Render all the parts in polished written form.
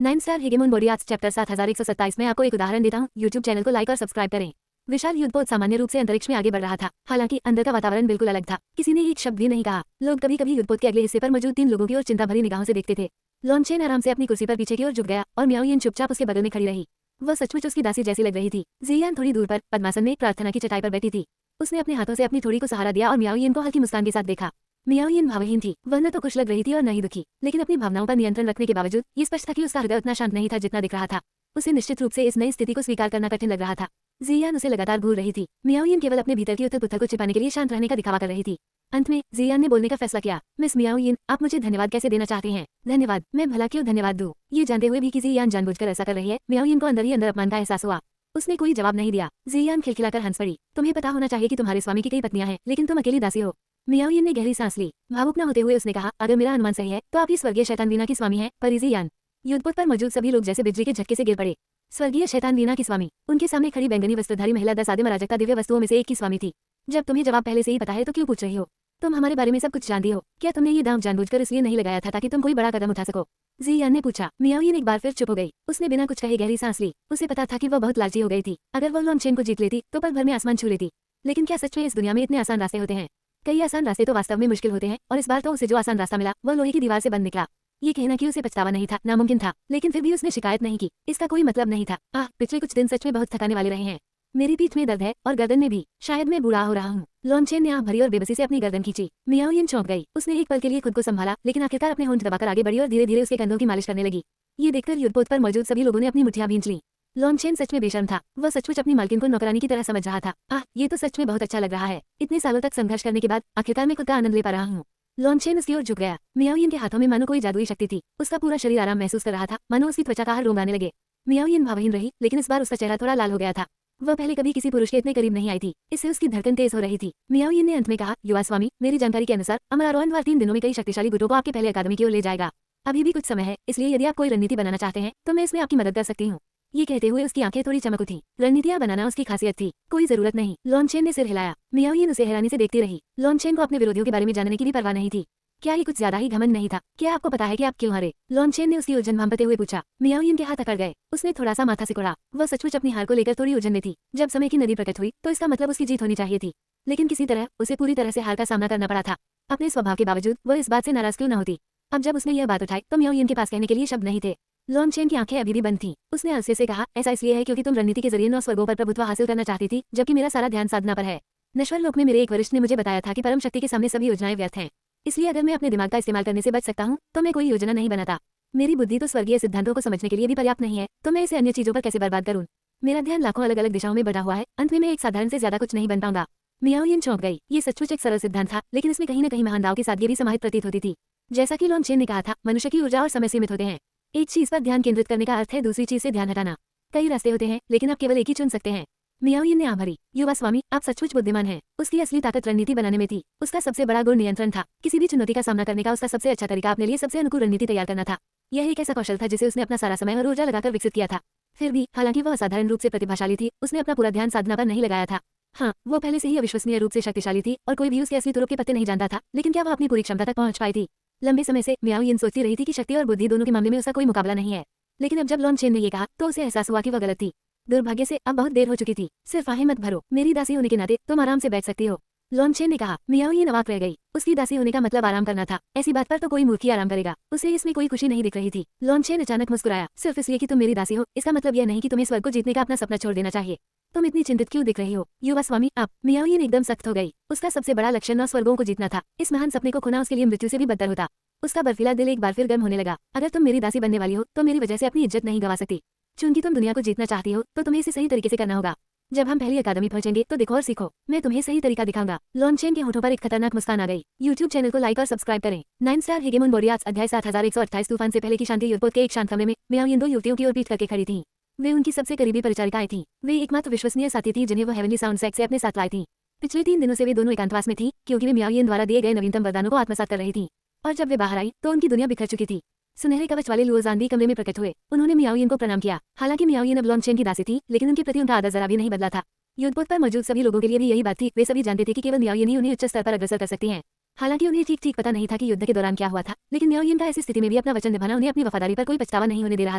9 star हेगेमोन body arts chapter 7127 में आपको एक उदाहरण देता हूँ। यूट्यूब चैनल को लाइक और सब्सक्राइब करें। विशाल युद्धपोत सामान्य रूप से अंतरिक्ष में आगे बढ़ रहा था। हालांकि अंदर का वातावरण बिल्कुल अलग था। किसी ने एक शब्द भी नहीं कहा। लोग कभी कभी युद्धपोत के अगले हिस्से पर मौजूद 3 लोगों की ओर चिंता भरी निगाहों से देखते थे। लॉन्चेन आराम से अपनी कुर्सी पर पीछे की ओर झुक गया और मियाओयिन चुपचाप उसके बगल में खड़ी रही। वह सचमुच उसकी दासी जैसी लग रही थी। जियान थोड़ी दूर पर पद्मासन में प्रार्थना की चटाई पर बैठी थी। उसने अपने हाथों से अपनी थोड़ी को सहारा दिया और मियाओयिन को हल्की मुस्कान के साथ देखा। मियाओयिन भावहीन थी। वह न तो खुश लग रही थी और न ही दुखी, लेकिन अपनी भावनाओं पर नियंत्रण रखने के बावजूद ये स्पष्ट था कि उसका हृदय उतना शांत नहीं था जितना दिख रहा था। उसे निश्चित रूप से इस नई स्थिति को स्वीकार करना कठिन लग रहा था। जियान उसे लगातार घूर रही थी। मियाओयिन केवल अपने भीतर की उथल-पुथल को छिपाने के लिए शांत रहने का दिखावा कर रही थी। अंत में जियान ने बोलने का फैसला किया। मिस मियाओयिन, आप मुझे धन्यवाद कैसे देना चाहते हैं? धन्यवाद? मैं भला क्यों धन्यवाद दूं? ये जानते हुए भी कि जियान जानबूझकर ऐसा कर रही है, मियाओयिन को अंदर ही अंदर अपमान का एहसास हुआ। उसने कोई जवाब नहीं दिया। जियान खिलखिलाकर हंस पड़ी। तुम्हें पता होना चाहिए कि तुम्हारे स्वामी की कई पत्नियां हैं, लेकिन तुम अकेली दासी हो। मियाओयिन ने गहरी सांस ली। भावुक न होते हुए उसने कहा, अगर मेरा अनुमान सही है तो आप ही स्वर्गीय शैतान वीना की स्वामी हैं, परी जियान। युद्धपोत पर मौजूद सभी लोग जैसे बिजली के झटके से गिर पड़े। स्वर्गीय शैतान वीना की स्वामी। उनके सामने खड़ी बैंगनी वस्त्रधारी महिला 10 आदिम अराजकता दिव्य वस्तुओं में से एक की स्वामी थी। जब तुम्हें जवाब पहले से ही पता है तो क्यों पूछ रही हो? तुम हमारे बारे में सब कुछ जानती हो। क्या तुमने ये दांव जानबूझकर इसलिए नहीं लगाया था ताकि तुम कोई बड़ा कदम उठा सको? जियान ने पूछा। मियाओयिन एक बार फिर चुप हो गई। उसने बिना कुछ कहे गहरी सांस ली। उसे पता था कि वह बहुत लालची हो गई थी। अगर वह लॉन्चेन को जीत लेती तो पल भर में आसमान छू लेती। लेकिन क्या सच में इस दुनिया में इतने आसान रास्ते होते हैं? कई आसान रास्ते तो वास्तव में मुश्किल होते हैं, और इस बार तो उसे जो आसान रास्ता मिला वह लोहे की दीवार से बंद निकला। ये कहना कि उसे पछतावा नहीं था, नामुमकिन था, लेकिन फिर भी उसने शिकायत नहीं की। इसका कोई मतलब नहीं था। पिछले कुछ दिन सच में बहुत थकाने वाले रहे हैं। मेरी पीठ में दर्द है और गर्दन में भी। शायद मैं बूढ़ा हो रहा हूँ। लॉन्चेन ने आंख भरी और बेबसी से अपनी गर्दन खींची। मियाओयिन चौंक गई। उसने एक पल के लिए खुद को संभाला, लेकिन आखिरकार अपने होंठ दबाकर आगे बढ़ी और धीरे धीरे उसके कंधों की मालिश करने लगी। ये देखकर युद्धपोत पर मौजूद सभी लोगों ने अपनी मुठ्ठियां भींच ली। लॉन्चेन सच में बेशर्म था। वह सचमुच अपनी मालकिन को नौकरानी की तरह समझ रहा था। ये तो सच में बहुत अच्छा लग रहा है। इतने सालों तक संघर्ष करने के बाद आखिरकार मैं खुद का आनंद ले पा रहा हूँ। लॉन्चेन उसकी ओर झुक गया। मियाओयिन के हाथों में मानो कोई जादुई शक्ति थी। उसका पूरा शरीर आराम महसूस कर रहा था, मानो उसकी त्वचा का हर रोम आने लगे। मियाओयिन भावहीन रही, लेकिन इस बार उसका चेहरा थोड़ा लाल हो गया था। वह पहले कभी किसी पुरुष के इतने करीब नहीं आई थी। इससे उसकी धड़कन तेज हो रही थी। मियाओयिन ने अंत में कहा, युवा स्वामी, मेरी जानकारी के अनुसार अमरारोहण वार 3 दिनों में कई शक्तिशाली गुटों को आपके पहले अकादमी की ओर ले जाएगा। अभी भी कुछ समय है, इसलिए यदि आप कोई रणनीति बनाना चाहते हैं तो मैं इसमें आपकी मदद कर सकती हूँ। ये कहते हुए उसकी आंखें थोड़ी चमक उठी। रणनीतियां बनाना उसकी खासियत थी। कोई जरूरत नहीं। लॉन्चेन ने सिर हिलाया। मियाओयिन उसे हैरानी से देखती रही। लॉन्चेन को अपने विरोधियों के बारे में जानने की भी परवाह नहीं थी। क्या ये कुछ ज्यादा ही घमंड नहीं था? क्या आपको पता है कि आप क्यों हारे? लॉन्चेन ने उसकी उलझन भांपते हुए पूछा। मियाओयिन के हाथ अकड़ गए। उसने थोड़ा सा माथा सिकुड़ा। वह सचमुच अपनी हार को लेकर थोड़ी उलझन में थी। जब समय की नदी प्रकट हुई तो इसका मतलब उसकी जीत होनी चाहिए थी, लेकिन किसी तरह उसे पूरी तरह से हार का सामना करना पड़ा था। अपने स्वभाव के बावजूद वह इस बात से नाराज क्यों न होती? अब जब उसने यह बात उठाई तो मियाओयिन के पास कहने के लिए शब्द नहीं थे। लॉन्चेन की आंखें अभी भी बंद थीं। उसने अलसे से कहा, ऐसा इसलिए है क्योंकि तुम रणनीति के जरिए 9 स्वर्गों पर प्रभुत्व हासिल करना चाहती थी, जबकि मेरा सारा ध्यान साधना पर है। नश्वर लोक में मेरे एक वरिष्ठ ने मुझे बताया था कि परम शक्ति के सामने सभी योजनाएं व्यर्थ हैं। इसलिए अगर मैं अपने दिमाग का इस्तेमाल करने से बच सकता हूँ तो मैं कोई योजना नहीं बनाता। मेरी बुद्धि तो स्वर्गीय सिद्धांतों को समझने के लिए भी पर्याप्त नहीं है, तो मैं इसे अन्य चीजों पर कैसे बर्बाद करूँ? मेरा ध्यान लाखों अलग अलग दिशाओं में बढ़ा हुआ है। अंत में मैं एक साधारण से ज्यादा कुछ नहीं बन पाऊंगा। मियाओयिन चौंक गई। ये सचमुच एक सरल सिद्धांत था, लेकिन इसमें कहीं न कहीं महान दाव की सादगी भी समाहित प्रतीत होती थी। जैसा कि लॉन्चेन ने कहा था, मनुष्य की ऊर्जा और समय सीमित होते हैं। एक चीज पर ध्यान केंद्रित करने का अर्थ है दूसरी चीज से ध्यान हटाना। कई रास्ते होते हैं, लेकिन आप केवल एक ही चुन सकते हैं। मियाओयिन ने आंख भरी। युवा स्वामी, आप सचमुच बुद्धिमान हैं। उसकी असली ताकत रणनीति बनाने में थी। उसका सबसे बड़ा गुण नियंत्रण था। किसी भी चुनौती का सामना करने का उसका सबसे अच्छा तरीका अपने लिए सबसे अनुकूल रणनीति तैयार करना था। यह एक ऐसा कौशल था जिसे उसने अपना सारा समय और ऊर्जा लगाकर विकसित किया था। फिर भी, हालांकि वह असाधारण रूप से प्रतिभाशाली थी, उसने अपना पूरा ध्यान साधना पर नहीं लगाया था। हाँ, वो पहले से ही अविश्वसनीय रूप से शक्तिशाली थी और कोई भी उसके असली तुरुप के पत्ते नहीं जानता था, लेकिन क्या वह अपनी पूरी क्षमता तक पहुंच पाई थी? लंबे समय से मियाओयिन सोचती रही थी कि शक्ति और बुद्धि दोनों के मामले में उसका कोई मुकाबला नहीं है, लेकिन अब जब लॉन्चेन ने ये कहा तो उसे एहसास हुआ कि वह गलत थी। दुर्भाग्य से अब बहुत देर हो चुकी थी। सिर्फ आहें मत भरो। मेरी दासी होने के नाते तुम आराम से बैठ सकती हो। लॉन्चेन ने कहा। मियाओयिन अवाक रह गई। उसकी दासी होने का मतलब आराम करना था। ऐसी बात पर तो कोई मूर्ख ही आराम करेगा। उसे इसमें कोई खुशी नहीं दिख रही थी। लॉन्चेन अचानक मुस्कुराया। सिर्फ इसलिए कि तुम मेरी दासी हो, इसका मतलब यह नहीं कि तुम्हें स्वर्ग को जीतने का अपना सपना छोड़ देना चाहिए। तुम इतनी चिंतित क्यों दिख रही हो? युवा स्वामी, आप। मियाओयिन एकदम सख्त हो गई। उसका सबसे बड़ा लक्ष्य 9 स्वर्गों को जीतना था। इस महान सपने को खोना उसके लिए मृत्यु से भी बदतर होता। उसका बर्फीला दिल एक बार फिर गर्म होने लगा। अगर तुम मेरी दासी बनने वाली हो तो मेरी वजह से अपनी इज्जत नहीं गंवा सकती। चूंकि तुम दुनिया को जीतना चाहती हो तो तुम्हें इसे सही तरीके से करना होगा। जब हम पहली अकादमी पहुंचेंगे तो देखो और सीखो। मैं तुम्हें सही तरीका दिखाऊंगा। लॉन्चेन के होठों पर एक खतरनाक मुस्कान आ गई। यूट्यूब चैनल को लाइक और सब्सक्राइब करें। 9 स्टार हेगेमोन बॉडी आर्ट्स अध्याय 7128 तूफान से पहले की शांति युद्धपोत के एक शांत कमरे में मियाओयिन 2 युवतियों की ओर पीठ करके खड़ी थीं। वे उनकी सबसे करीबी परिचारिकाएं थीं। वे एकमात्र विश्वसनीय साथी थीं जिन्हें वो हेवनली साउंड सेक्स से अपने साथ लाई थीं। पिछले 3 दिनों से वे दोनों एकांतवास में थीं, क्योंकि वे मियाओयिन द्वारा दिए गए नवीनतम वरदानों को आत्मसात कर रही थीं। और जब वे बाहर आई तो उनकी दुनिया बिखर चुकी थी। सुनहरे कवच वाले लुओजान भी कमरे में प्रकट हुए। उन्होंने मियाओयिन को प्रणाम किया। हालांकि मियाओयिन अब लॉन्चेन की दासी थी, लेकिन उनके प्रति उनका आदर जरा भी नहीं बदला था। युद्धपोत पर मौजूद सभी लोगों के लिए भी यही बात थी। वे सभी जानते थे कि केवल मियाओयिन ही उन्हें उच्च स्तर पर अग्रसर कर सकती हैं। हालांकि उन्हें ठीक ठीक पता नहीं था कि युद्ध के दौरान क्या हुआ था, लेकिन मियाओ यिन का ऐसी स्थिति में भी अपना वचन निभाना उन्हें अपनी वफादारी पर कोई पछतावा नहीं होने दे रहा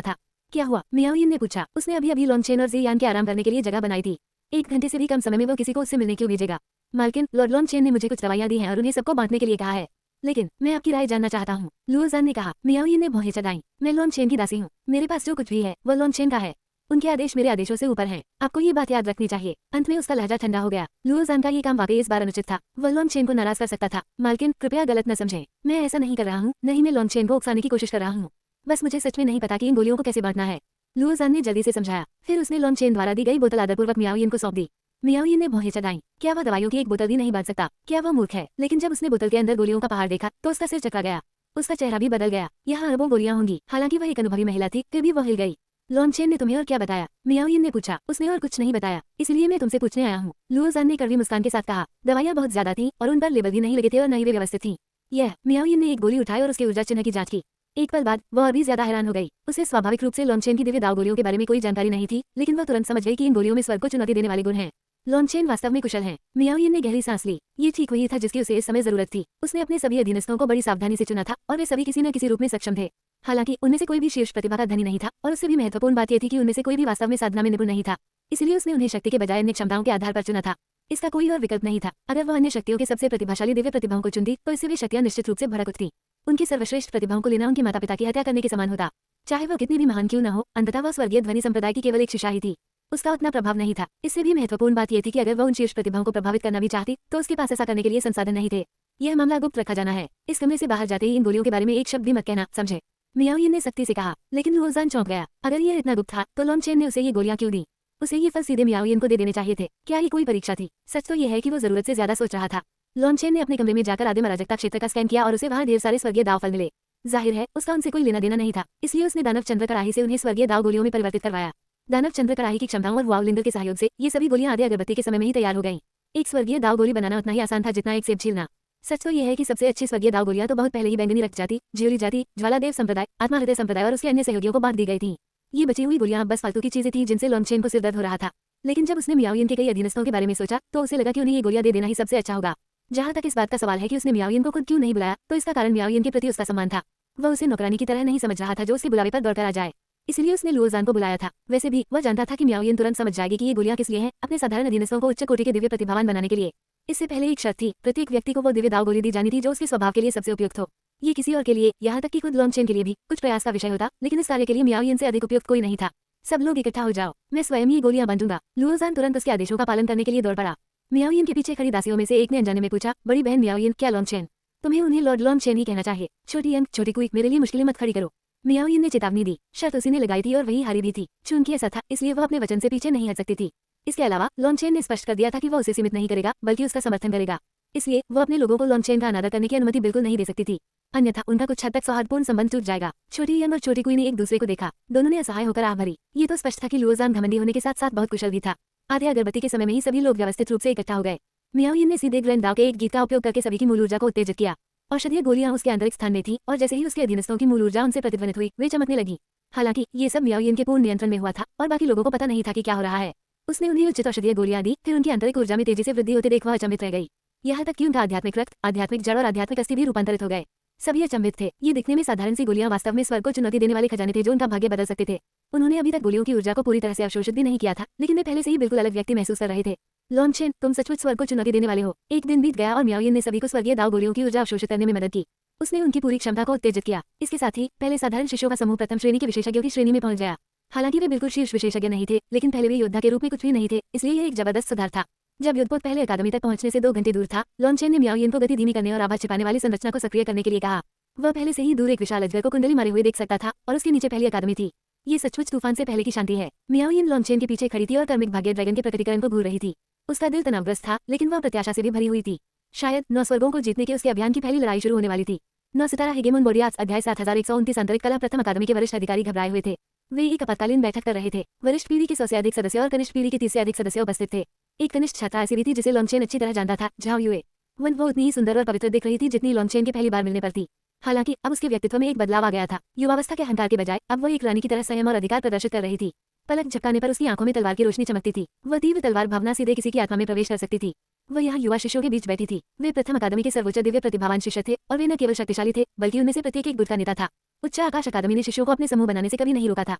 था। क्या हुआ? मियाओ यिन ने पूछा। उसने अभी अभी लॉन्चेन और ज़ी यान के आराम करने के लिए जगह बनाई थी। 1 घंटे से भी कम समय में वो किसी को उससे मिलने क्यों भेजेगा? मालकिन, लॉर्ड लॉन्चेन ने मुझे कुछ दवाइयां दी हैं और उन्हें सबको बांटने के लिए कहा है। लेकिन मैं आपकी राय जानना चाहता हूँ, लुओजान ने कहा। मियाओ यिन ने भौहें चढ़ाईं। मैं लॉन्चेन की दासी हूँ। मेरे पास जो कुछ भी है वो लॉन्चेन का है। उनके आदेश मेरे आदेशों से ऊपर हैं। आपको ये बात याद रखनी चाहिए। अंत में उसका लहजा ठंडा हो गया। लुओजान का ये काम वाकई इस बार अनुचित था। वह लॉन्चेन को नाराज कर सकता था। मालकिन, कृपया गलत न समझें। मैं ऐसा नहीं कर रहा हूँ, नहीं मैं लॉन्चेन को उकसाने की कोशिश कर रहा हूँ। बस मुझे सच में नहीं पता कि इन गोलियों को कैसे बांटना है। लुओजान ने जल्दी से समझाया। फिर उसने लॉन्चेन द्वारा दी गई बोतल आदरपूर्वक मियाओ यिन को सौंप दी। मियाओ यिन ने भौहें चढ़ाईं। क्या वह दवाइयों की एक बोतल भी नहीं बांट सकता? क्या वह मूर्ख है? लेकिन जब उसने बोतल के अंदर गोलियों का पहाड़ देखा तो उसका सिर चकरा गया। उसका चेहरा भी बदल गया। यहाँ अरबों गोलियां होंगी। हालांकि वह एक अनुभवी महिला थी, फिर भी वह हिल गई। लॉन्चेन ने तुम्हें और क्या बताया? मियाओ यिन ने पूछा। उसने और कुछ नहीं बताया, इसलिए मैं तुमसे पूछने आया हूँ। लुओजान ने कड़वी मुस्कान के साथ कहा। दवाइयाँ बहुत ज्यादा थीं और उन पर लेबल भी नहीं लगे थे और न ही वे व्यवस्थित थीं। यह मियाओ यिन ने एक गोली उठाई और उसके ऊर्जा चिन्ह की जांच की। एक पल बाद वह और भी ज्यादा हैरान हो गई। उसे स्वाभाविक रूप से लॉन्चेन की दिव्य दाव गोलियों के बारे में कोई जानकारी नहीं थी, लेकिन वह तुरंत समझ गई कि इन गोलियों में स्वर्ग को चुनौती देने वाले गुण हैं। लॉन्चेन वास्तव में कुशल हैं। मियाओ यिन ने गहरी सांस ली। ये ठीक वही था जिसकी उसे इस समय जरूरत थी। उसने अपने सभी अधीनस्थों को बड़ी सावधानी से चुना था और वे सभी किसी न किसी रूप में सक्षम थे। हालांकि उनमें से कोई भी शीर्ष प्रतिभा का धनी नहीं था और उससे भी महत्वपूर्ण बात यह थी कि उनमें से कोई भी वास्तव में साधना में निपुण नहीं था। इसलिए उसने उन्हें शक्ति के बजाय अन्य क्षमताओं के आधार पर चुना था। इसका कोई और विकल्प नहीं था। अगर वह अन्य शक्तियों के सबसे प्रतिभाशाली दिव्य प्रतिभाओं को चुनती तो इससे वे शक्तियां निश्चित रूप से भड़क उठती। उनकी सर्वश्रेष्ठ प्रतिभाओं को लेना उनके माता पिता की हत्या करने के समान होता। चाहे वह कितनी भी महान क्यों न हो, अंततः वह स्वर्गीय ध्वनि संप्रदाय की केवल एक शिष्या ही थी। उसका उतना प्रभाव नहीं था। इससे भी महत्वपूर्ण बात यह थी कि अगर वह उन शीर्ष प्रतिभाओं को प्रभावित करना भी चाहती तो उसके पास ऐसा करने के लिए संसाधन नहीं थे। यह मामला गुप्त रखा जाना है। इस कमरे से बाहर जाते ही इन गोलियों के बारे में एक शब्द भी मत कहना, समझे? मियाओ यिन ने सख्ती से कहा। लेकिन लुओजान चौंक गया। अगर यह इतना गुप्त था तो लॉन्चेन ने उसे ये गोलियां क्यों दी? उसे ये फल सीधे मियाओ यिन को दे देने चाहिए थे। क्या ये कोई परीक्षा थी? सच तो यह है कि वो जरूरत से ज्यादा सोच रहा था। लॉन्चेन ने अपने कमरे में जाकर आदिम अराजकता क्षेत्र का स्कैन किया और उसे वहां ढेर सारे स्वर्गीय दाव फल मिले। जाहिर है उसका उनसे कोई लेना देना नहीं था, इसलिए उसने दानव चंद्र कड़ाही से उन्हें स्वर्गीय दाव गोलियों में परिवर्तित करवाया। दानव चंद्र कड़ाही की क्षमताओं और वावलिंगर के सहयोग से ये सभी गोलियां आधे अगरबत्ती के समय में ही तैयार हो गईं। एक स्वर्गीय दाव गोली बनाना उतना ही आसान था जितना एक सेब छीलना। सच तो यह है कि सबसे अच्छी स्वर्गीय दाव गोलियां तो बहुत पहले ही बैंगनी रक्त जाति, ज्योली जाति, ज्वालादेव संप्रदाय, आत्मा हृदय संप्रदाय और उसके अन्य सहयोगियों को बांट दी गई थी। ये बची हुई गोलियां अब बस फालतू की चीजें थी जिनसे लॉन्चेन को सिर दर्द हो रहा था। लेकिन जब उसने मियाओ यिन के कई अधीनस्थों के बारे में सोचा तो उसे लगा कि उन्हें ये गोलियां दे देना ही सबसे अच्छा होगा। जहां तक इस बात का सवाल है कि उसने मियाओ यिन को खुद क्यों नहीं बुलाया, तो इसका कारण मियाओ यिन के प्रति उसका सम्मान था। वह उसे नौकरानी की तरह नहीं समझ रहा था जो उसके बुलावे पर दौड़कर आ जाए। इसलिए उसने लुओजान को बुलाया था। वैसे भी वह जानता था कि मियाओ यिन तुरंत समझ जाएगी कि ये गोलियां किस लिए हैं, अपने साधारण अधीनस्थों को उच्च कोटि के दिव्य प्रतिभावान बनाने के लिए। इससे पहले एक शर्त थी, प्रत्येक व्यक्ति को वो दिव्य दाव गोली दी जानी थी जो उसके स्वभाव के लिए सबसे उपयुक्त हो। ये किसी और के लिए, यहाँ तक कि खुद लॉन्चेन के लिए भी कुछ प्रयास का विषय होता, लेकिन इस कार्य के लिए मियाओ यिन से अधिक उपयुक्त कोई नहीं था। सब लोग इकट्ठा हो जाओ, मैं स्वयं ये गोलियां बांटूंगा। लुओजान तुरंत उसके आदेशों का पालन करने के लिए दौड़ पड़ा। मियाओ यिन के पीछे खड़ी दासियों में से एक ने अनजाने में पूछा, बड़ी बहन मियाओ यिन, क्या लॉन्चेन? तुम्हें उन्हें लॉर्ड लॉन्चेन ही कहना चाहिए। छोटी अंक, छोटी कुई, मेरे लिए मुश्किलें मत खड़ी करो। मियाओ यिन ने चेतावनी दी। शर्त उसी ने लगाई थी और वही हारी भी थी। चूंकि ऐसा था इसलिए वह अपने वचन से पीछे नहीं हट सकती थी। इसके अलावा लॉन्चेन ने स्पष्ट कर दिया था कि वह उसे सीमित नहीं करेगा बल्कि उसका समर्थन करेगा। इसलिए वह अपने लोगों को लॉन्चेन का अनादर करने की अनुमति बिल्कुल नहीं दे सकती थी, अन्यथा उनका कुछ हद तक सौहार्दपूर्ण संबंध टूट जाएगा। छोटी यंग और छोटी कुई ने एक दूसरे को देखा। दोनों ने असहाय होकर आह भरी। ये तो स्पष्ट था कि लुओजान घमंडी होने के साथ साथ बहुत कुशल भी था। आधे अगरबत्ती के समय में ही सभी लोग व्यवस्थित रूप से इकट्ठा हो गए। मियाओ यिन ने सीधे ग्रैंड दाव के एक गीत का उपयोग करके सभी की मूल ऊर्जा को उत्तेजित किया। औषधीय गोलियां उसके आंतरिक स्थान में थी और जैसे ही उसके अधीनस्थों की मूल ऊर्जा उनसे प्रतिध्वनित हुई वे चमकने लगी। हालांकि ये सब मियाओ यिन के पूर्ण नियंत्रण में हुआ था और बाकी लोगों को पता नहीं था कि क्या हो रहा है। उसने उन्हें उचित औषधीय गोलियां दी, फिर उनकी आंतरिक ऊर्जा में तेजी से वृद्धि होते देख वह अचंभित रह गई। यहाँ तक कि उनका आध्यात्मिक रक्त, आध्यात्मिक जड़ और आध्यात्मिक अस्थि भी रूपांतरित हो गए। सभी अचंभित थे। ये दिखने में साधारण सी गोलियां वास्तव में स्वर्ग को चुनौती देने वाले खजाने थे जो उनका भाग्य बदल सकते थे। उन्होंने अभी तक गोलियों की ऊर्जा को पूरी तरह से अवशोषित भी नहीं किया था, लेकिन वे पहले से ही बिल्कुल अलग व्यक्ति महसूस कर रहे थे। लॉन्चेन, तुम सचमुच स्वर्ग को चुनौती देने वाले हो। एक दिन बीत गया और मियाओ यिन ने सभी को स्वर्गीय दाव गोलियों की ऊर्जा अवशोषित करने में मदद की। उसने उनकी पूरी क्षमता को उत्तेजित किया। इसके साथ ही पहले साधारण शिष्यों का समूह प्रथम श्रेणी के विशेषज्ञों की श्रेणी में पहुंच गया। हालांकि वे बिल्कुल शीर्ष विशेषज्ञ नहीं थे, लेकिन पहले वे योद्धा के रूप में कुछ भी नहीं थे, इसलिए यह एक जबरदस्त सुधार था। जब युद्धपोत पहले अकादमी तक पहुंचने से 2 घंटे दूर था, लॉन्चेन ने मियाओ यिन को गति धीमी करने और आवाज छिपाने वाली संरचना को सक्रिय करने के लिए कहा। वह पहले से ही दूर एक विशाल अजगर को कुंडली मारे हुए देख सकता था और उसके नीचे पहली अकादमी थी। ये सचमुच तूफान से पहले की शांति है। मियाओ यिन लॉन्चेन के पीछे खड़ी थी और कर्मिक भाग्य ड्रैगन के प्रकटीकरण को घूर रही थी। उसका दिल तनावग्रस्त था, लेकिन वह प्रत्याशा से भी भरी हुई थी। शायद 9 स्वर्गों को जीतने के उसके अभियान की पहली लड़ाई शुरू होने वाली थी। 9 सितारा हेगेमोन बोडियास अध्याय 7129 आंतरिक कला प्रथम अकादमी के वरिष्ठ अधिकारी घबराए हुए थे। वे एक आपातकालीन बैठक कर रहे थे। वरिष्ठ पीढ़ी के 100 से अधिक सदस्य और कनिष्ठ पीढ़ी के 30 से अधिक सदस्य उपस्थित थे। एक कनिष्ठ छात्रा ऐसी भी थी जिसे लॉन्चेन अच्छी तरह जानता था, झाओ युए। वो उतनी ही सुंदर और पवित्र दिख रही थी जितनी लॉन्चेन के पहली बार मिलने पर थी। हालांकि अब उसके व्यक्तित्व में एक बदलाव आ गया था। युवावस्था के अहंकार के बजाय अब वह एक रानी की तरह संयम और अधिकार प्रदर्शित कर रही थी। पलक झपकाने पर उसकी आंखों में तलवार की रोशनी चमकती थी। वह तीव्र तलवार भावना सीधे किसी की आत्मा में प्रवेश कर सकती थी। वह यहाँ युवा शिष्यों के बीच बैठी थी। वे प्रथम अकादमी के सर्वोच्च दिव्य प्रतिभावान शिष्य थे और वे न केवल शक्तिशाली थे बल्कि उनमें से प्रत्येक एक गुट का नेता था। उच्च आकाश अकादमी ने शिष्यों को अपने समूह बनाने से कभी नहीं रोका था।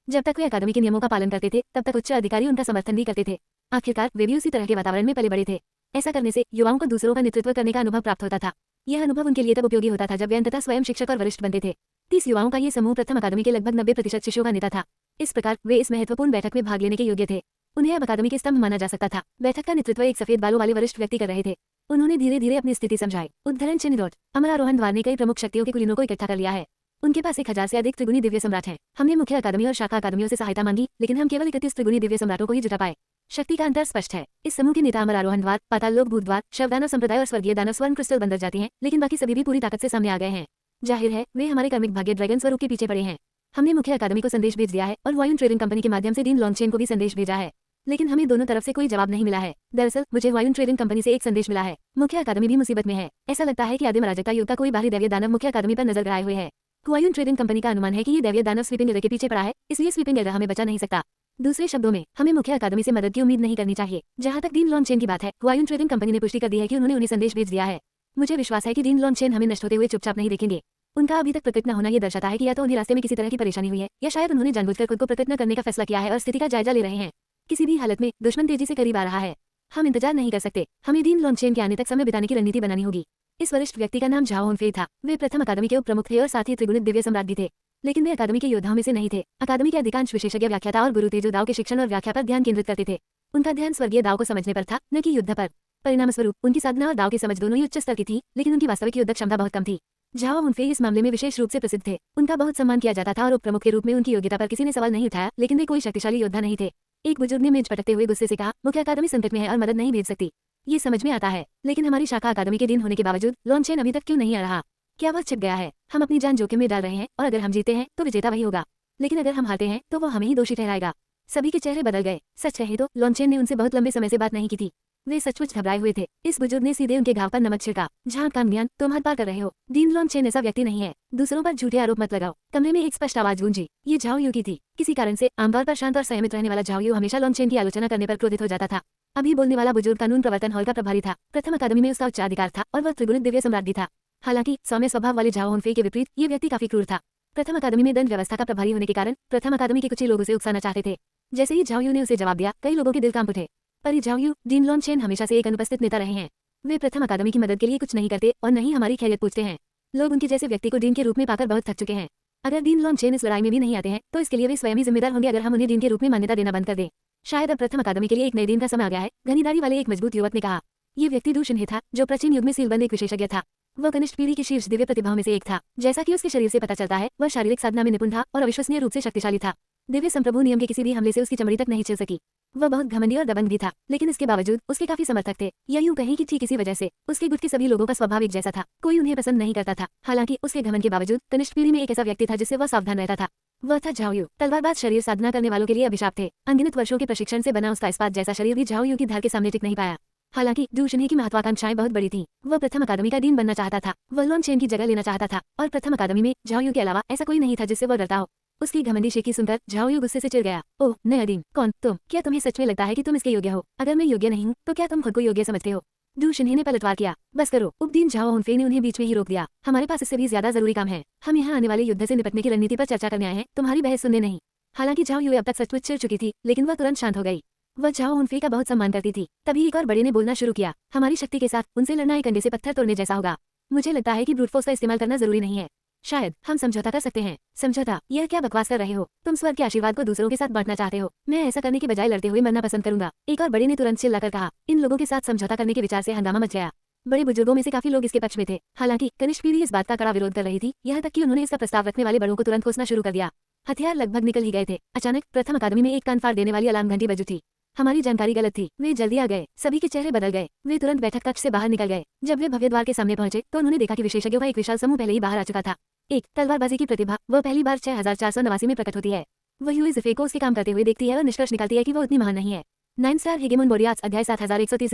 जब तक वे अकादमी के नियमों का पालन करते थे तब तक उच्च अधिकारी उनका समर्थन भी करते थे। आखिरकार वे भी उसी तरह के वातावरण में पले बड़े थे। ऐसा करने से युवाओं को दूसरों का नेतृत्व करने का अनुभव प्राप्त होता था। यह अनुभव उनके लिए तब उपयोगी होता था जब वे अंततः स्वयं शिक्षक और वरिष्ठ बनते थे। 30 युवाओं का ये समूह प्रथम अकादमी के लगभग 90% शिष्यों का नेता था। इस प्रकार वे इस महत्वपूर्ण बैठक में भाग लेने के योग्य थे। उन्हें अब अकादमी के स्तंभ माना जा सकता था। बैठक का नेतृत्व एक सफेद बालों वाले वरिष्ठ व्यक्ति कर रहे थे। उन्होंने धीरे धीरे अपनी स्थिति समझाई। उद्धरण चिन्ह अमरारोहण द्वार ने कई प्रमुख शक्तियों के कुलीनों को इकट्ठा कर लिया है। उनके पास 1000 से अधिक त्रिगुणी दिव्य सम्राट हैं। हमने मुख्य अकादमी और शाखा अकादमियों से सहायता मांगी, लेकिन हम केवल 31 त्रिगुणी दिव्य सम्राटों को ही जुटा पाए। शक्ति का अंतर स्पष्ट है। इस समूह के नेता अमरारोहण द्वार, पाताल लोक भूत द्वार, शवदानव संप्रदाय और स्वर्गीय दानव स्वर्ण क्रिस्टल बंदर जाती हैं, लेकिन बाकी सभी भी पूरी ताकत से सामने आ गए हैं। जाहिर है वे हमारे कर्मिक भाग्य ड्रैगन स्वरूप के पीछे पड़े हैं। हमने मुख्य अकादमी को संदेश भेज दिया है और वायुन ट्रेडिंग कंपनी के माध्यम से डीन लॉन्गचेन को भी संदेश भेजा है, लेकिन हमें दोनों तरफ से कोई जवाब नहीं मिला है। दरअसल मुझे वायुन ट्रेडिंग कंपनी से एक संदेश मिला है। मुख्य अकादमी भी मुसीबत में है। ऐसा लगता है कि आदिम अराजकता युग का कोई बाहरी दैवीय दानव मुख्य अकादमी पर नजर गड़ाए हुए है। वायुन ट्रेडिंग कंपनी का अनुमान है कि ये दैवीय दानव स्वीपिंग एरर के पीछे पड़ा है, इसलिए स्वीपिंग एरर हमें बचा नहीं सकता। दूसरे शब्दों में हमें मुख्य अकादमी से मदद की उम्मीद नहीं करनी चाहिए। जहां तक डीन लॉन्गचेन की बात है, वायुन ट्रेडिंग कंपनी ने पुष्टि कर दी है कि उन्होंने उन्हें संदेश भेज दिया है। मुझे विश्वास है कि डीन लॉन्गचेन हमें नष्ट होते हुए चुपचाप नहीं देखेंगे। उनका अभी तक प्रकट न होना यह दर्शाता है कि या तो उन्हें रास्ते में किसी तरह की परेशानी हुई है, या शायद उन्होंने जानबूझकर खुद को प्रकट न करने का फैसला किया है और स्थिति का जायजा ले रहे हैं। किसी भी हालत में दुश्मन तेजी से करीब आ रहा है। हम इंतजार नहीं कर सकते। हमें डीन लॉन्गचेन के आने तक समय बिताने की रणनीति बनानी होगी। इस वरिष्ठ व्यक्ति का नाम झाओ हुनफेई था। वे प्रथम अकादमी के उप प्रमुख थे और साथ ही त्रिगुणित दिव्य सम्राट भी थे, लेकिन वे अकादमी के योद्धाओं में से नहीं थे। अकादमी के अधिकांश विशेषज्ञ व्याख्याता और गुरु थे जो दाव के शिक्षण और व्याख्या पर ध्यान केंद्रित करते थे। उनका ध्यान स्वर्गीय दाव को समझने पर था, न कि युद्ध पर। परिणाम स्वरूप उनकी साधना और दाव की समझ दोनों ही उच्च स्तर की थी, लेकिन उनकी वास्तविक युद्ध क्षमता बहुत कम थी। झाओ हुनफेई इस मामले में विशेष रूप से प्रसिद्ध थे। उनका बहुत सम्मान किया जाता था और उप प्रमुख के रूप में उनकी योग्यता पर किसी ने सवाल नहीं उठाया, लेकिन वे कोई शक्तिशाली योद्धा नहीं थे। एक बुजुर्ग ने मेज पटकते हुए गुस्से से कहा, मुख्य अकादमी संकट में है और मदद नहीं भेज सकती। ये समझ में आता है, लेकिन हमारी शाखा अकादमी के दिन होने के बावजूद लॉन्गचेन अभी तक क्यों नहीं आ रहा? क्या वह छिप गया है? हम अपनी जान जोखिम में डाल रहे हैं और अगर हम जीते हैं तो विजेता वही होगा, लेकिन अगर हम हारते हैं तो वो हमें ही दोषी ठहराएगा। सभी के चेहरे बदल गए। सच कहे तो लॉन्गचेन ने उनसे बहुत लंबे समय से बात नहीं की थी। वे सचमुच घबराए हुए थे। इस बुजुर्ग ने सीधे उनके घाव पर नमक छिड़का। झांक कान ज्ञान, तुम हद पार कर रहे हो। डीन लॉन्गचेन ऐसा व्यक्ति नहीं है। दूसरों पर झूठे आरोप मत लगाओ। कमरे में एक स्पष्ट आवाज गूंजी। ये झाओ यू की थी। किसी कारण से आमतौर पर शांत और संयमित रहने वाला झाओ यू हमेशा लॉन्गचेन की आलोचना करने पर क्रोधित हो जाता था। अभी बोलने वाला बुजुर्ग कानून प्रवर्तन हॉल का प्रभारी था। प्रथम अकादमी में उसका उच्चाधिकार था और वह त्रिगुणित दिव्य सम्राट भी था। हालांकि सौम्य स्वभाव वाले झाओ हुनफेई के विपरीत ये व्यक्ति काफी क्रूर था। प्रथम अकादमी में दंड व्यवस्था का प्रभारी होने के कारण प्रथम अकादमी के कुछ ही लोग उसे उकसाना चाहते थे। जैसे ही झाओ यू ने उसे जवाब दिया, कई लोगों के दिल कांप उठे। पर झाओ यू, डीन लॉन्गचेन हमेशा से एक अनुपस्थित नेता रहे हैं। वे प्रथम अकादमी की मदद के लिए कुछ नहीं करते और न ही हमारी खैरियत पूछते हैं। लोग उनके जैसे व्यक्ति को डीन के रूप में पाकर बहुत थक चुके हैं। अगर डीन लॉन्गचेन इस लड़ाई में भी नहीं आते हैं तो इसके लिए वे स्वयं ही जिम्मेदार होंगे अगर हम उन्हें डीन के रूप में मान्यता देना बंद कर दें। शायद अब प्रथम अकादमी के लिए एक नए दिन का समय आ गया है, घनीदारी वाले एक मजबूत युवक ने कहा। ये व्यक्ति डू शिन्हे था, जो प्राचीन युग में सीलबंद एक विशेषज्ञ था। वह कनिष्ठ पीढ़ी के शीर्ष दिव्य प्रतिभाओं में से एक था। जैसा कि उसके शरीर से पता चलता है, वह शारीरिक साधना में निपुण था और अविश्वसनीय रूप से शक्तिशाली था। दिव्य संप्रभु नियम के किसी भी हमले से उसकी चमड़ी तक नहीं छिल सकी। वह बहुत घमंडी और दबंग भी था, लेकिन इसके बावजूद उसके काफी समर्थक थे। या यूं कहें कि ठीक इसी वजह से उसके गुट के सभी लोगों का स्वभाव एक जैसा था। कोई उन्हें पसंद नहीं करता था। हालांकि उसके घमंड के बावजूद कनिष्ठ पीढ़ी में एक ऐसा व्यक्ति था जिससे वह सावधान रहता था। वह था झाओ यू। तलवारबाज शरीर साधना करने वालों के लिए अभिशाप थे। अनगिनत वर्षों के प्रशिक्षण से बना उसका इस्पात जैसा शरीर भी झाओ यू की धार के सामने टिक नहीं पाया। हालांकि डू शिन्हे की महत्वाकांक्षाएं बहुत बड़ी थीं। वह प्रथम अकादमी का डीन बनना चाहता था। वह लॉन्गचेन की जगह लेना चाहता था और प्रथम अकादमी में झाओ यू के अलावा ऐसा कोई नहीं था जिससे वह डरता हो। उसकी घमंडी शेखी सुनकर झाओ यू गुस्से से चिढ़ गया। ओह नया डीन, कौन तुम? क्या तुम्हें सच में लगता है कि तुम इसके योग्य हो? अगर मैं योग्य नहीं हूँ तो क्या तुम खुद को योग्य समझते हो? डू शिन्हे ने पलटवार किया। बस करो। उपडीन झाओ हुनफेई ने उन्हें बीच में ही रोक दिया। हमारे पास इससे भी ज्यादा जरूरी काम है। हम यहाँ आने वाले युद्ध से निपटने की रणनीति पर चर्चा करने आए हैं, तुम्हारी बहस सुनने नहीं। हालांकि झाओ यू अब तक सचमुच चिढ़ चुकी थी, लेकिन वह तुरंत शांत हो गई। वह झाओ हुनफेई का बहुत सम्मान करती थी। तभी एक और बड़े ने बोलना शुरू किया। हमारी शक्ति के साथ उनसे लड़ना एक अंडे से पत्थर तोड़ने जैसा होगा। मुझे लगता है कि ब्रूट फोर्स का इस्तेमाल करना जरूरी नहीं है। शायद हम समझौता कर सकते हैं। समझौता? यह क्या बकवास कर रहे हो? तुम स्वर्ग के आशीर्वाद को दूसरों के साथ बांटना चाहते हो। मैं ऐसा करने के बजाय लड़ते हुए मरना पसंद करूंगा। एक और बड़े ने तुरंत चिल्लाकर कहा। इन लोगों के साथ समझौता करने के विचार से हंगामा मच गया। बड़े बुजुर्गों में से काफी लोग इसके पक्ष में थे। हालांकि कनिष्ठ पीढ़ी इस बात का कड़ा विरोध कर रही थी, यहाँ तक कि उन्होंने इसका प्रस्ताव रखने वाले बड़ों को तुरंत कोसना शुरू कर दिया। हथियार लगभग निकल ही गए थे। अचानक प्रथम अकादमी में एक कान फाड़ देने वाली अलार्म घंटी बज उठी। हमारी जानकारी गलत थी। वे जल्दी आ गए। सभी के चेहरे बदल गए। वे तुरंत बैठक कक्ष से बाहर निकल गए। जब वे भव्य द्वार के सामने पहुंचे तो उन्होंने देखा कि विशेषज्ञों का एक विशाल समूह पहले ही बाहर आ चुका था। एक तलवारबाजी की प्रतिभा, वह पहली बार 6489 में प्रकट होती है। वह यूई ज़िफे को उसके काम करते हुए देखती है और निष्कर्ष निकालती है कि वो उतनी महान नहीं है। 9 स्टार हेगेमोन बोरियाज अध्याय 7130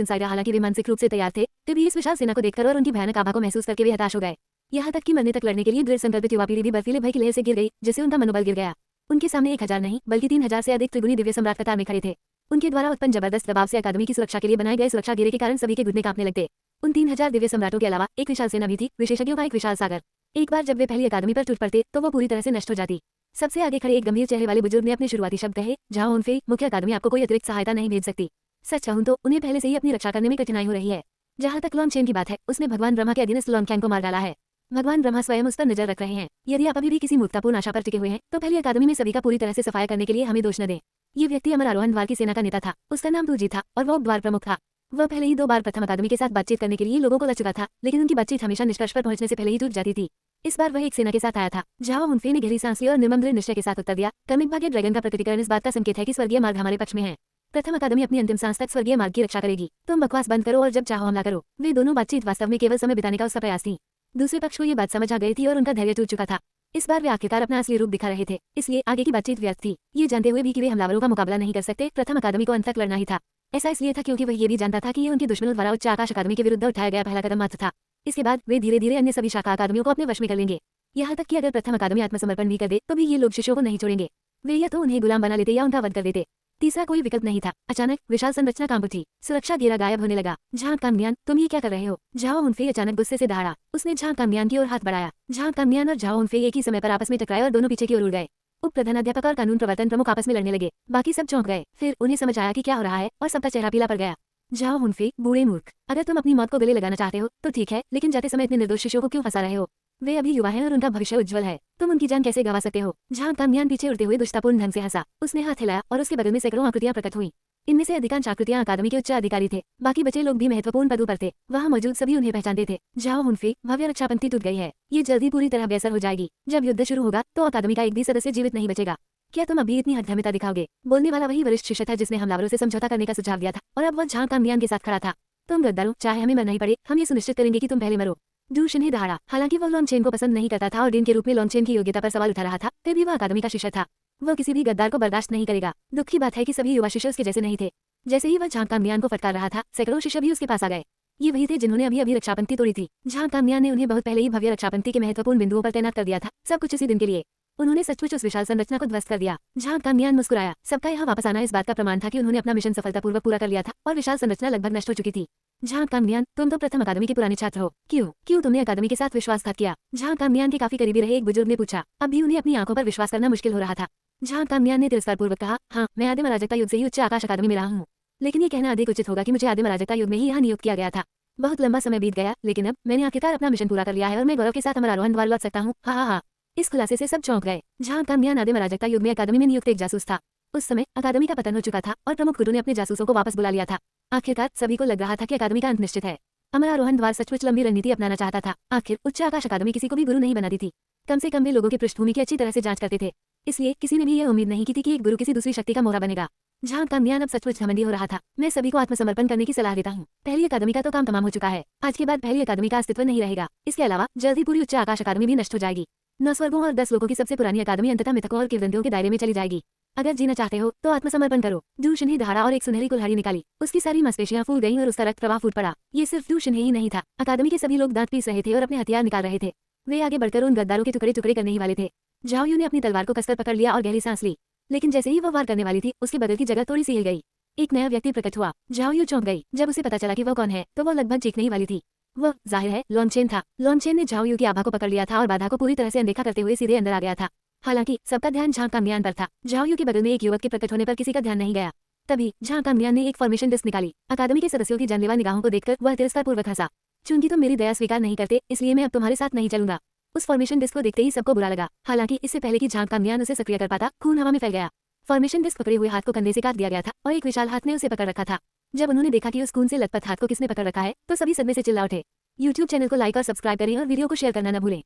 इनसाइडर। हालांकि वे मानसिक रूप से तैयार थे, तभी इस विशाल सेना को देखकर और उनकी भयानक आभा को महसूस करके वे हताश हो गए। यहाँ तक कि मरने तक लड़ने के लिए दृढ़ संकल्पित युवा पीढ़ी भी बर्फीले भय की लहर से गिर गई, जिससे उनका मनोबल गिर गया। उनके सामने 1000 नहीं बल्कि 3000 से अधिक त्रिगुणी दिव्य सम्राट कतार में खड़े थे। उनके द्वारा उत्पन्न जबरदस्त दबाव से अकादमी की सुरक्षा के लिए बनाए गए सुरक्षा घेरे के कारण सभी के घुटने कांपने लगते। उन 3000 दिव्य सम्राटों के अलावा एक विशाल सेना भी थी, विशेषज्ञों का एक विशाल सागर। एक बार जब वे पहली अकादमी पर टूट पड़ते तो वो पूरी तरह से नष्ट हो जाती। सबसे आगे खड़े एक गंभीर चेहरे वाले बुजुर्ग ने अपने शुरुआती शब्द कहे, झाओ हुनफे, मुख्य अकादमी आपको कोई अतिरिक्त सहायता नहीं भेज सकती। सच कहूं तो उन्हें पहले से ही अपनी रक्षा करने में कठिनाई हो रही है। जहां तक लॉन्गचेन की बात है, उसने भगवान ब्रह्मा के अधीनस्थ लॉन्गचेन को मार डाला है। भगवान ब्रह्मा स्वयं उस पर नजर रख रहे हैं। यदि आप अभी भी किसी मूर्खतापूर्ण आशा पर टिके हुए हैं तो पहली अकादमी में सभी का पूरी तरह से सफाया करने के लिए हमें दोष न दें। ये व्यक्ति अमर आरोहण द्वार की सेना का नेता था। उसका नाम तुर्जी था और वो द्वार प्रमुख था। वह पहले ही 2 बार प्रथम अकादमी के साथ बातचीत करने के लिए लोगों को लग चुका था, लेकिन उनकी बातचीत हमेशा निष्कर्ष पर पहुंचने से पहले ही टूट जाती थी। इस बार वह एक सेना के साथ आया था। झाओ हुनफे ने गहरी सांस ली और निर्मम दृढ़ निश्चय के साथ उत्तर दिया, कर्मिक भाग्य ड्रैगन का प्रकटीकरण इस बात का संकेत है कि स्वर्गीय मार्ग हमारे पक्ष में है। प्रथम अकादमी अपनी अंतिम सांस तक स्वर्गीय मार्ग की रक्षा करेगी। तुम बकवास बंद करो और जब चाहो हमला करो। वे दोनों बातचीत वास्तव में केवल समय बिताने का उसका प्रयास थी। दूसरे पक्ष को ये बात समझ आ गई थी और उनका धैर्य टूट चुका था। इस बार वे आखिरकार अपना असली रूप दिखा रहे थे, इसलिए आगे की बातचीत व्यर्थ थी। ये जानते हुए भी कि वे हमलावरों का मुकाबला नहीं कर सकते, प्रथम अकादमी को अंत तक लड़ना ही था। ऐसा इसलिए था क्योंकि वह ये भी जानता था कि ये उनके दुश्मनों द्वारा उच्च आकाश अकादमी के विरुद्ध उठाया गया पहला कदम मात्र था। इसके बाद वे धीरे धीरे अन्य सभी शाखा अकादमियों को अपने वश में कर लेंगे। यहाँ तक कि अगर प्रथम अकादमी आत्मसमर्पण भी कर दे तो भी ये लोग शिष्यों को नहीं छोड़ेंगे। वे या तो उन्हें गुलाम बना लेते या उनका वध कर देते। तीसरा कोई विकल्प नहीं था। अचानक विशाल संरचना कांप उठी। सुरक्षा घेरा गायब होने लगा। झांग कांगमियान, तुम ये क्या कर रहे हो? झाओ हुनफे अचानक गुस्से से दहाड़ा। उसने झांग कांगमियान की ओर हाथ बढ़ाया। झांग कांगमियान और झाओ हुनफे एक ही समय पर आपस में टकराए और दोनों पीछे की ओर उड़ गए। उप प्रधानाध्यापक और कानून प्रवर्तन प्रमुख आपस में लड़ने लगे। बाकी सब चौंक गए। फिर उन्हें समझ आया कि क्या हो रहा है और सबका चेहरा पीला पड़ गया। झाओ हुनफे, बूढ़े मूर्ख, अगर तुम अपनी मौत को गले लगाना चाहते हो तो ठीक है, लेकिन जाते समय इतने निर्दोष शिष्यों को क्यों फंसा रहे हो? वे अभी युवा हैं और उनका भविष्य उज्जवल है। तुम उनकी जान कैसे गंवा सकते हो? झांग कांगमियान पीछे उड़ते हुए दुष्टतापूर्ण ढंग से हंसा। उसने हाथ हिलाया और उसके बगल में सैकड़ों आकृतियां प्रकट हुई। इनमें से अधिकांश आकृतियां अकादमी के उच्च अधिकारी थे। बाकी बचे लोग भी महत्वपूर्ण पदों पर थे। वहां मौजूद सभी उन्हें पहचानते थे। झाओ हुनफे, भव्य रक्षा पंक्ति टूट गई है। ये जल्दी पूरी तरह बेअसर हो जाएगी। जब युद्ध शुरू होगा तो अकादमी का एक भी सदस्य जीवित नहीं बचेगा। क्या तुम अभी इतनी हठधर्मिता दिखाओगे? बोलने वाला वही वरिष्ठ शिष्य था जिसने हमलावरों से समझौता करने का सुझाव दिया था और अब वह झांग कांगमियान के साथ खड़ा था। तुम गद्दारों, चाहे हमें मरना ही पड़े, हम ये सुनिश्चित करेंगे कि तुम पहले मरो। डू शिन्हे दहाड़ा। हालांकि वह लॉन्गचेन को पसंद नहीं करता था और डीन के रूप में लॉन्गचेन की योग्यता पर सवाल उठा रहा था, फिर भी वह अकादमी का शिष्य था। वह किसी भी गद्दार को बर्दाश्त नहीं करेगा। दुख की बात है कि सभी युवा शिष्य उसके जैसे नहीं थे। जैसे ही वह झांग कांगमियान को फटकार रहा था, सैकड़ों शिष्य भी उसके पास आ गए। ये वही थे जिन्होंने अभी रक्षापंक्ति तोड़ी थी। झांग कांगमियान ने उन्हें बहुत पहले ही भव्य रक्षापंक्ति के महत्वपूर्ण बिंदुओं पर तैनात कर दिया था, सब कुछ उसी दिन के लिए। उन्होंने सचमुच उस विशाल संरचना को ध्वस्त कर दिया। झांग कांगमियान मुस्कुराया। सबका यहाँ वापस आना इस बात का प्रमाण था कि उन्होंने अपना मिशन सफलतापूर्वक पूरा कर लिया था और विशाल संरचना लगभग नष्ट हो चुकी थी। झांग कांगमियान, तुम तो प्रथम अकादमी के पुराने छात्र हो। क्यों तुमने अकादमी के साथ विश्वासघात किया? झांग कांगमियान के काफी करीबी रहे एक बुजुर्ग ने पूछा। अब भी उन्हें अपनी आंखों पर विश्वास करना मुश्किल हो रहा था। झांग कांगमियान ने तिरस्कारपूर्वक कहा, हाँ, मैं आदिम अराजकता युग से ही उच्च आकाश अकादमी में रहा हूँ, लेकिन ये कहना अधिक उचित होगा कि मुझे आदिम अराजकता युग में ही यहाँ नियुक्त किया गया था। बहुत लंबा समय बीत गया, लेकिन अब मैंने आखिरकार अपना मिशन पूरा कर लिया है और मैं गौरव के साथ अमर आरोहण द्वार लौट सकता हूँ। हा। इस खुलासे से सब चौंक गए। झांग कांगमियान आदिम अराजकता युग में अकादमी में नियुक्त एक जासूस था। उस समय अकादमी का पतन हो चुका था और प्रमुख गुरु ने अपने जासूसों को वापस बुला लिया था। आखिरकार सभी को लग रहा था कि अकादमी का अंत निश्चित है। अमर आरोहण द्वार सचमुच लंबी रणनीति अपनाना चाहता था। आखिर उच्च आकाश अकादमी किसी को भी गुरु नहीं बनाती थी। कम से कम वे लोगों की पृष्ठभूमि की अच्छी तरह से जांच करते थे। इसलिए किसी ने भी यह उम्मीद नहीं की थी कि एक गुरु किसी दूसरी शक्ति का मोहरा बनेगा। झांग कांगमियान अब सचमुच घमंडी हो रहा था। मैं सभी को आत्मसमर्पण करने की सलाह देता हूँ। पहली अकादमी का तो काम तमाम हो चुका है। आज के बाद पहली अकादमी का अस्तित्व नहीं रहेगा। इसके अलावा जल्दी पूरी उच्च आकाश अकादमी भी नष्ट हो जाएगी। 9 स्वर्गों और 10 लोगों की सबसे पुरानी अकादमी अंततः मिथकों और किंवदंतियों के दायरे में चली जाएगी। अगर जीना चाहते हो तो आत्मसमर्पण करो। डू शिन्हे दहाड़ा और एक सुनहरी कुल्हाड़ी निकाली। उसकी सारी मांसपेशियां फूल गईं और उसका रक्त प्रवाह फूट पड़ा। ये सिर्फ डू शिन्हे ही नहीं था, अकादमी के सभी लोग दांत पीस रहे थे और अपने हथियार निकाल रहे थे। वे आगे बढ़कर उन गद्दारों के टुकड़े टुकड़े करने ही वाले थे। झाओ यू ने अपनी तलवार को कसकर पकड़ लिया और गहरी सांस ली, लेकिन जैसे ही वह वार करने वाली थी, उसके बगल की जगह थोड़ी सी हिल गई। एक नया व्यक्ति प्रकट हुआ। झाओ यू चौंक गई। जब उसे पता चला कि वह कौन है तो वह लगभग चीखने ही वाली थी। वह जाहिर है लॉन्गचेन था। लॉन्गचेन ने झाओ यू की आभा को पकड़ लिया था और बाधा को पूरी तरह से अनदेखा करते हुए सीधे अंदर आ गया था। हालांकि सबका ध्यान झांग कांगमियान पर था। झाओ यू के बगल में एक युवक के प्रकट होने पर किसी का ध्यान नहीं गया। तभी झांग कांगमियान ने एक फॉर्मेशन डिस्क निकाली। अकादमी के सदस्यों की जानलेवा निगाहों को देखकर वह तिरस्कारपूर्वक हंसा। चूंकि तुम मेरी दया स्वीकार नहीं करते, इसलिए मैं अब तुम्हारे साथ नहीं चलूंगा। उस फॉर्मेशन डिस्क को देखते ही सबको बुरा लगा। हालांकि इससे पहले कि झांग कांगमियान उसे सक्रिय कर पाता, खून हवा में फैल गया। फॉर्मेशन डिस्क पकड़े हुए हाथ को कंधे से काट दिया गया था और एक विशाल हाथ ने उसे पकड़ रखा था। जब उन्होंने देखा कि उस खून से लथपथ हाथ को किसने पकड़ रखा है तो सभी सदमे से चिल्ला उठे। YouTube चैनल को लाइक और सब्सक्राइब करें और वीडियो को शेयर करना न भूलें।